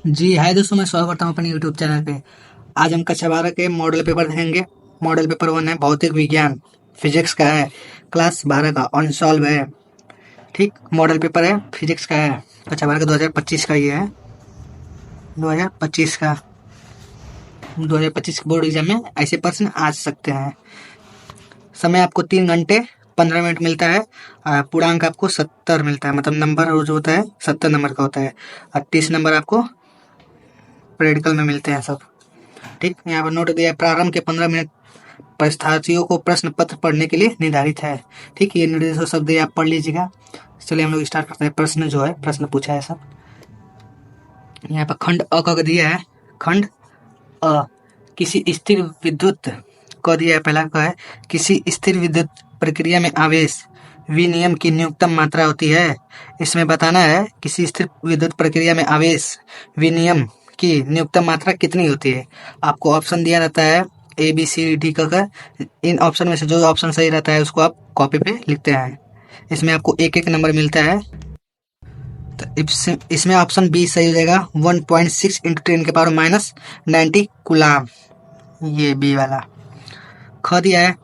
जी हाय दोस्तों, मैं स्वागत करता हूँ अपने यूट्यूब चैनल पे। आज हम कक्षा 12 के मॉडल पेपर देखेंगे। मॉडल पेपर 1 है भौतिक विज्ञान, फिजिक्स का है, क्लास 12 का अनसॉल्व है। ठीक, मॉडल पेपर है, फिजिक्स का है, कक्षा 12 का 2025 का ये है। 2025 का 2025 बोर्ड एग्जाम में ऐसे प्रश्न आ सकते हैं। समय आपको 3 घंटे 15 मिनट मिलता है। पूर्णांक आपको 70 मिलता है, मतलब नंबर जो होता है 70 नंबर का होता है, और 30 नंबर आपको प्रैक्टिकल में मिलते हैं सब। ठीक, यहाँ पर नोट दिया है, प्रारंभ के 15 मिनट परीक्षार्थियों को प्रश्न पत्र पढ़ने के लिए निर्धारित है। ठीक, ये निर्देश शब्द आप पढ़ लीजिएगा। चलिए हम लोग स्टार्ट करते हैं। प्रश्न जो है, प्रश्न पूछा है सब। यहाँ पर खंड अ का दिया है। खंड अ, किसी स्थिर विद्युत क दिया है। पहला क है, किसी स्थिर विद्युत प्रक्रिया में आवेश विनियम की न्यूनतम मात्रा होती है। इसमें बताना है किसी स्थिर विद्युत प्रक्रिया में आवेश विनियम की न्यूनतम मात्रा कितनी होती है। आपको ऑप्शन दिया रहता है ए बी सी डी का। इन ऑप्शन में से जो ऑप्शन सही रहता है उसको आप कॉपी पे लिखते हैं। इसमें आपको एक एक नंबर मिलता है। तो इसमें ऑप्शन बी सही हो जाएगा। 1.6 इंटू 10⁻⁻90 कुलाम, ये बी वाला। ख दिया है,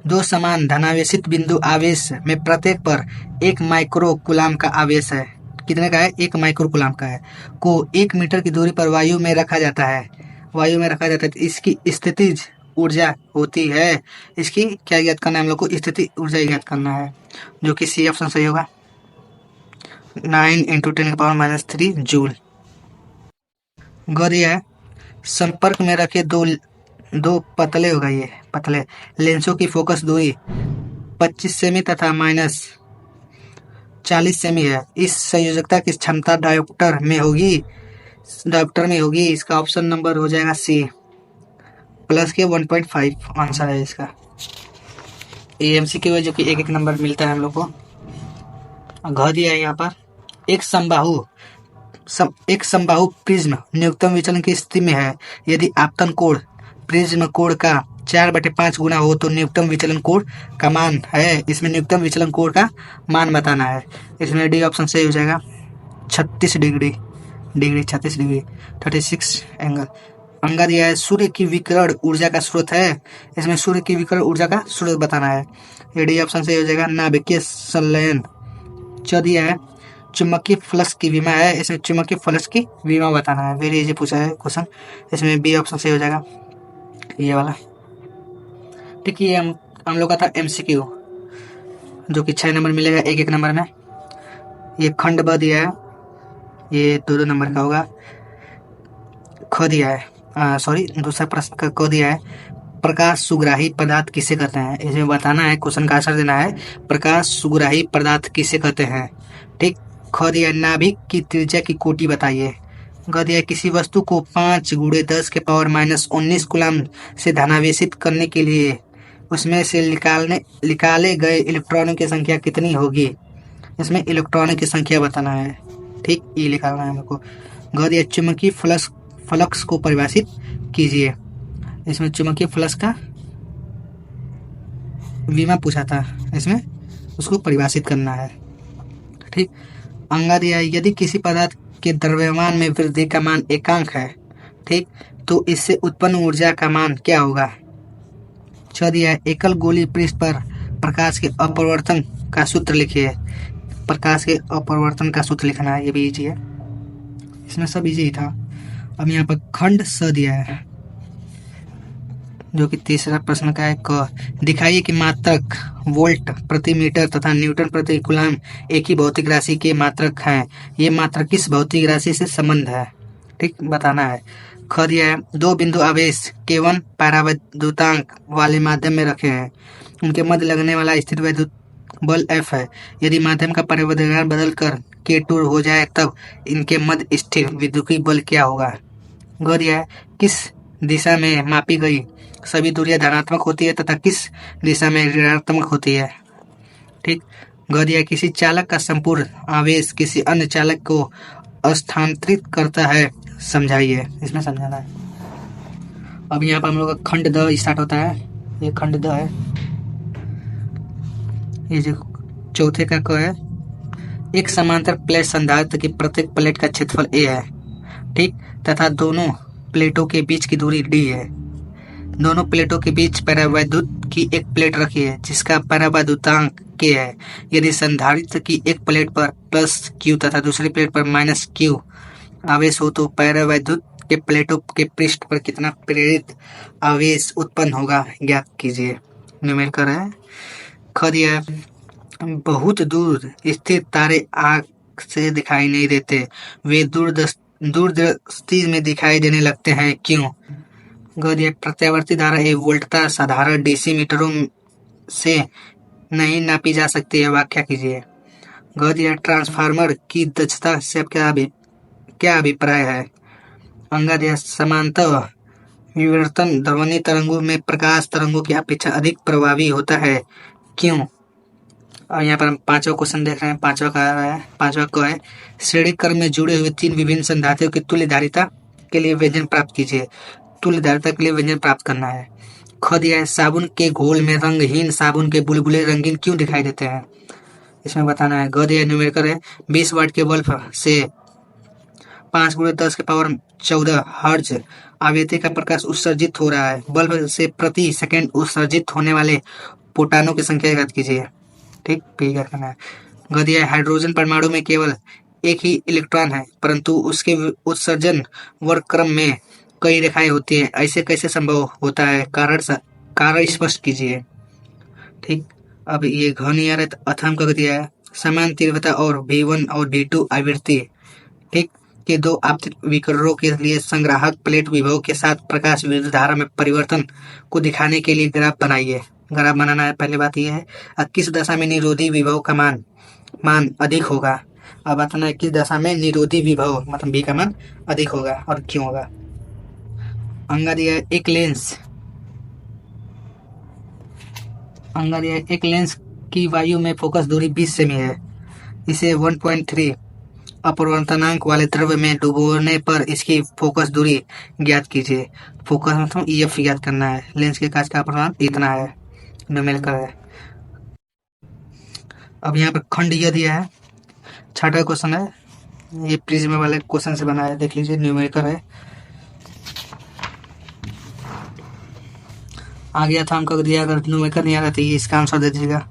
दो समान धनावेशित बिंदु आवेश में प्रत्येक पर 1 माइक्रो कुलाम का आवेश है। कितने का है? 1 माइक्रो कुलाम का है। को 1 मीटर की दूरी पर वायु में रखा जाता है। वायु में रखा जाता है, तो इसकी स्थितिज ऊर्जा होती है। इसकी क्या ज्ञात करना है हम लोग को? स्थिति ऊर्जा ज्ञात करना है, जो कि सी ऑप्शन सही होगा। 9 इंटू 10⁻³ जूल। ग दिया है, संपर्क में रखे दो पतले होगा, ये पतले लेंसों की फोकस दूरी 25 सेमी तथा -40 सेमी है। इस संयोजकता की क्षमता डायोप्टर में होगी। इसका ऑप्शन नंबर हो जाएगा सी, प्लस के 1.5 आंसर है इसका। एएमसी की वजह, जो कि एक एक नंबर मिलता है हम लोग को। घ दिया है यहाँ पर, एक समबाहु प्रिज्म न्यूनतम विचलन की स्थिति में है यदि आपतन कोण प्रिज्म कोण का 4/5 गुना हो तो न्यूनतम विचलन कोण का मान है। इसमें न्यूनतम विचलन कोण का मान बताना है। इसमें डी ऑप्शन सही हो जाएगा। 36 डिग्री 36 एंगल। अंगा दिया है, सूर्य की विकिरण ऊर्जा का स्रोत है। इसमें सूर्य की विकिरण ऊर्जा का स्रोत बताना है। ये डी ऑप्शन सही हो जाएगा। नाभिकीय संलयन। च दिया है, चुंबकीय फ्लक्स की विमा है। इसमें चुंबकीय फ्लक्स की विमा बताना है। वेरी इजी पूछा है क्वेश्चन। इसमें बी ऑप्शन सही हो जाएगा, ये वाला। ठीक, ये हम लोग का था एमसीक्यू, जो कि 6 नंबर मिलेगा एक एक नंबर में। ये खंड ब दिया है, ये 2-2 नंबर का होगा। ख दिया है, सॉरी, दूसरा प्रश्न का क दिया है, प्रकाश सुग्राही पदार्थ किसे कहते हैं। इसमें बताना है, क्वेश्चन का आंसर देना है, प्रकाश सुग्राही पदार्थ किसे कहते हैं। ठीक। ख दिया, नाभिक की त्रिज्या की कोटि बताइए। ग दिया, किसी वस्तु को 5 × 10⁻−19 कुलाम से धनावेशित करने के लिए उसमें से निकाले गए इलेक्ट्रॉनों की संख्या कितनी होगी। इसमें इलेक्ट्रॉनों की संख्या बताना है। ठीक, ये निकालना है हमको। ग दिया, चुंबकीय फ्लक्स को परिभाषित कीजिए। इसमें चुंबकीय फ्लक्स का विमा पूछा था, इसमें उसको परिभाषित करना है। ठीक। अंगा दिया, यदि किसी पदार्थ के द्रव्यमान में वृद्धि का मान एकांक है, ठीक, तो इससे उत्पन्न ऊर्जा का मान क्या होगा। छ दिया, एकल गोली पृष्ठ पर प्रकाश के अपवर्तन का सूत्र लिखिए। प्रकाश के अपवर्तन का सूत्र लिखना है, ये भी इजी है। इसमें सब इजी था। अब यहाँ पर खंड स दिया है, जो कि तीसरा प्रश्न का है। क दिखाइए कि मात्रक वोल्ट प्रति मीटर तथा न्यूटन प्रति कूलम एक ही भौतिक राशि के मात्रक हैं। ये मात्रक किस भौतिक राशि से संबंध है। ठीक, बताना है। ख दिया है, दो बिंदु आवेश K1 परावैद्युतांक वाले माध्यम में रखे हैं। उनके मध्य लगने वाला स्थिर वैद्युत बल F है। यदि माध्यम का परिवर्तन बदलकर K2 हो जाए तब इनके मध्य स्थिर विद्युतीय बल क्या होगा। ग दिया है, किस दिशा में मापी गई सभी दूरियां धनात्मक होती है तथा किस दिशा में ऋणात्मक होती है। ठीक। ग दिया, किसी चालक का संपूर्ण आवेश किसी अन्य चालक को स्थानांतरित करता है, समझाइए। इसमें समझाना है। अब यहाँ पर हम लोग का खंड द स्टार्ट होता है। ये खंड द है, ये जो चौथे का क है, एक समांतर प्लेट संधारित्र की प्रत्येक प्लेट का क्षेत्रफल ए है। ठीक, तथा दोनों प्लेटों के बीच की दूरी d है। दोनों प्लेटों के बीच परावैद्युत की एक प्लेट रखी है जिसका परावैद्युतांक k है। यदि संधारित्र की एक प्लेट पर प्लस q तथा दूसरी प्लेट पर माइनस q आवेश हो तो परावैद्युत के प्लेटों के पृष्ठ पर कितना प्रेरित आवेश उत्पन्न होगा, ज्ञात कीजिए। न्यूमेरिकल है। ख दिया है, बहुत दूर स्थित तारे आँख से दिखाई नहीं देते, वे दूरदृष्टि में दिखाई देने लगते हैं, क्यों? ग दिया, प्रत्यावर्ती धारा एक वोल्टता साधारण डीसी मीटरों से नहीं नापी जा सकती है, व्याख्या कीजिए। ग दिया, ट्रांसफार्मर की दक्षता से क्या अभिप्राय है? अंगा दिया, समांतर विवर्तन ध्वनि तरंगों में प्रकाश तरंगों की अपेक्षा अधिक प्रभावी होता है, क्यों? और यहाँ पर हम पांचवा क्वेश्चन देख रहे हैं। पांचवा को है, श्रेणी क्रम में जुड़े हुए तीन विभिन्न संधारित्रों की तुल्य धारिता के लिए व्यंजन प्राप्त कीजिए। तुल्य धारिता के लिए व्यंजन प्राप्त करना है। ख दिया है, साबुन के घोल में रंगहीन साबुन के बुलबुले रंगीन क्यों दिखाई देते हैं, इसमें बताना है। ग दिया, न्यूमेरिकल है, 20 वाट के बल्ब से 5 × 10⁻14 हर्ट्ज आवृत्ति का प्रकाश उत्सर्जित हो रहा है। बल्ब से प्रति सेकंड उत्सर्जित होने वाले फोटॉनों की संख्या ज्ञात कीजिए। ठीक, पी क्या करना है। ग दिया है, हाइड्रोजन परमाणु में केवल एक ही इलेक्ट्रॉन है परंतु उसके उत्सर्जन वर्ग क्रम में कई रेखाएं होती हैं, ऐसे कैसे संभव होता है, कारण स्पष्ट कीजिए। ठीक, अब ये घ नहीं आ रहा है। अथम का दिया है, समान तीव्रता और V1 और V2 आवृत्ति ठीक के दो आपतित विकिरणों के लिए संग्राहक प्लेट विभव के साथ प्रकाश विद्युत धारा में परिवर्तन को दिखाने के लिए ग्राफ बनाइए। ग्राफ बनाना है। पहली बात यह है, किस दशा में निरोधी विभव का मान अधिक होगा। अब बताना है किस दशा में निरोधी विभव मतलब V का मान अधिक होगा और क्यों होगा। अंगा दिया है, एक लेंस की वायु में फोकस दूरी 20 सेमी है। इसे 1.3 अपवर्तनांक वाले द्रव्य में डुबोने पर इसकी फोकस दूरी ज्ञात कीजिए। फोकस मतलब EF ज्ञात करना है। लेंस के कांच का अपवर्तनांक इतना है, न्यूमेरिकल है। अब यहाँ पर खंड यह दिया है, छठा क्वेश्चन है, ये प्रिज्म वाले क्वेश्चन से बना है, देख लीजिए, न्यूमेरिकल है। आ गया था हमको दिया, अगर न्यूमेरिकल नहीं आ रहा तो ये इसका आंसर दे दीजिएगा।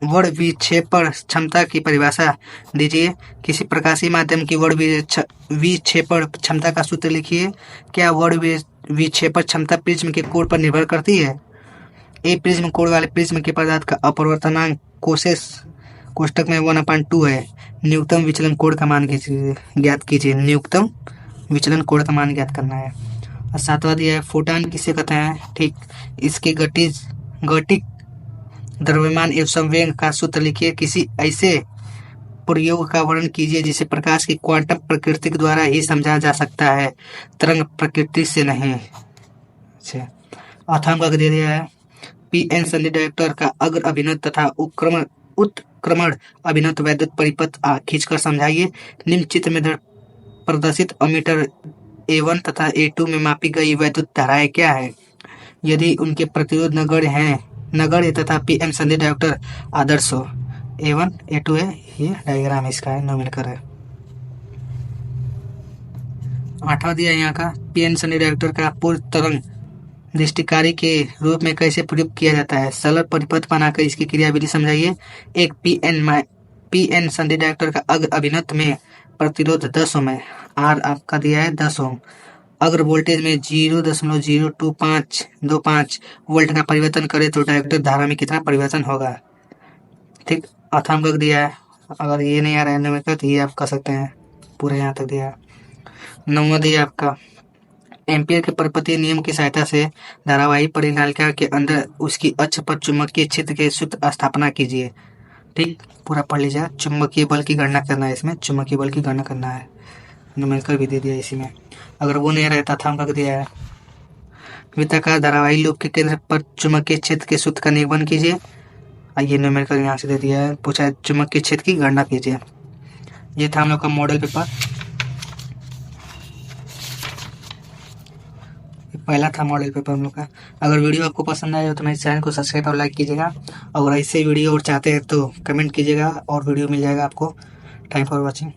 वर्ण विक्षेपण क्षमता की परिभाषा दीजिए। किसी प्रकाशीय माध्यम की वर्ण विक्षेपण क्षमता का सूत्र लिखिए। क्या वर्ण विक्षेपण क्षमता प्रिज्म के कोण पर निर्भर करती है? ए प्रिज्म कोण वाले प्रिज्म के पदार्थ का अपवर्तनांक कोष्ठक में 1/2 है। न्यूनतम विचलन कोण का मान ज्ञात कीजिए। न्यूनतम विचलन कोण का मान ज्ञात करना है। और सातवां दिया है, फोटॉन किसे कहते हैं? ठीक, इसके गतिक द्रव्यमान एवं संवेग का सूत्र लिखिए। किसी ऐसे प्रयोग का वर्णन कीजिए जिसे प्रकाश की क्वांटम प्रकृति के द्वारा ही समझा जा सकता है, तरंग प्रकृति से नहीं। अच्छा, अथम का दे दिया है, पीएन संधि डायोप्टर का अग्र अभिनत तथा उत्क्रमण अभिनत वैद्युत परिपथ खींचकर समझाइए। निम्न चित्र में प्रदर्शित अमीटर A1 तथा A2 में मापी गई वैद्युत धाराएं क्या है? यदि उनके प्रतिरोध नगण्य तथा पीएन संधि डायोप्टर आदर्श हो। A1 A2 है, ये डायग्राम इसका है, न्यूमेरिकल है। आठवां दिया यहाँ का, पीएन संधि डायोप्टर का पूर्ण तरंग दृष्टिकारी के रूप में कैसे प्रयोग किया जाता है? सरल परिपथ बनाकर इसकी क्रियाविधि समझाइए। एक पीएन संधि डायोप्टर का अग्र अभिनत में प्रतिरोध 10 ओम है। आर आपका दिया है 10 ओम। अगर वोल्टेज में 0.02525 वोल्ट का परिवर्तन करे तो डायोप्टर धारा में कितना परिवर्तन होगा? ठीक, अथम का दिया है। अगर ये नहीं आ रहा है न्यूमेरिकल तो ये आप कर सकते हैं, पूरे यहाँ तक दिया है। नौवां दिया आपका, एम्पियर के परपतीय नियम की सहायता से धारावाही परिनालिका के अंदर उसकी अक्ष पर चुंबकीय क्षेत्र के सूत्र स्थापना कीजिए। ठीक, पूरा पढ़ लीजिए। चुंबकीय बल की गणना करना है, इसमें चुंबकीय बल की गणना करना है, न्यूमेरिकल भी दे दिया इसी में। अगर वो नहीं रहता था हम दिया है, वृत्ताकार धारावाही लूप के केंद्र पर चुंबकीय क्षेत्र के सूत्र का निरूपण कीजिए। ये न्यूमेरिकल यहाँ से दे दिया है, पूछा है चुंबकीय क्षेत्र की गणना कीजिए। ये था हम लोग का मॉडल पेपर, पहला था मॉडल पेपर हम लोग का। अगर वीडियो आपको पसंद आया तो मेरे चैनल को सब्सक्राइब और लाइक कीजिएगा। अगर ऐसे वीडियो और चाहते हैं तो कमेंट कीजिएगा और वीडियो मिल जाएगा आपको। Thank for watching.